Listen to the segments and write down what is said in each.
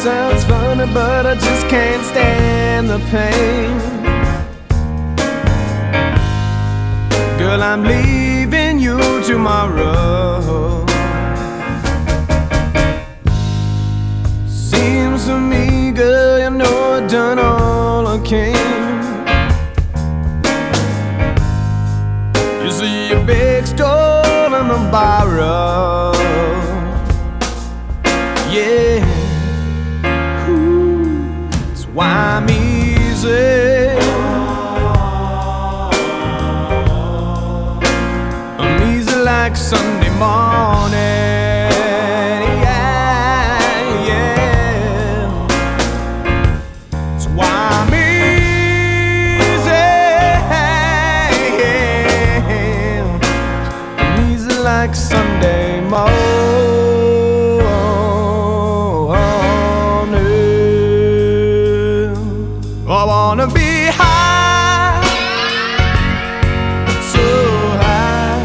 sounds funny, but I just can't stand the pain. Girl, I'm leaving you tomorrow. Seems to me, girl, you know I've done all I can. You see a big store and a borrow. Yeah, ooh, that's why I'm easy. I'm easy like Sunday morning. Yeah, yeah, that's why I'm easy. I'm easy like Sunday morning. I wanna be high, so high.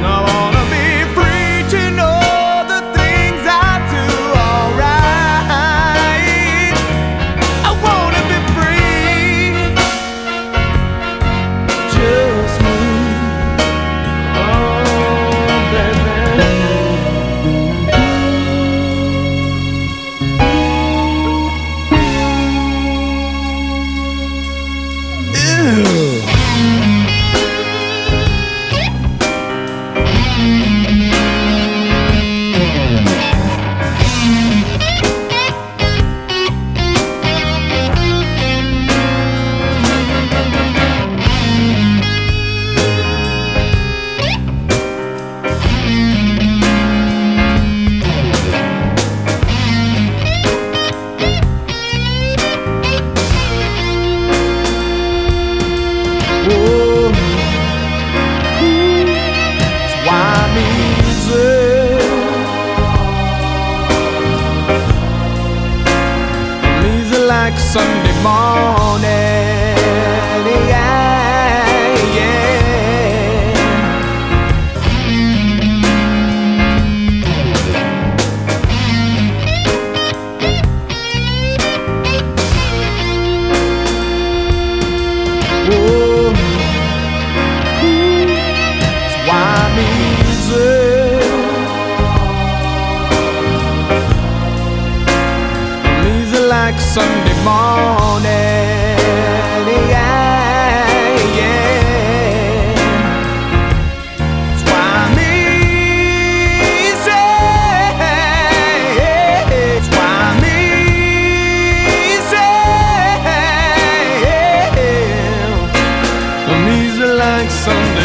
I wanna be free to know the things I do alright. I wanna be free, just me. Oh, baby. Sunday morning, yeah, yeah. Oh, that's why I'm easy. I'm easy like Sunday morning, yeah, yeah. That's why I'm easy. That's why I'm easy. I'm easy like Sunday.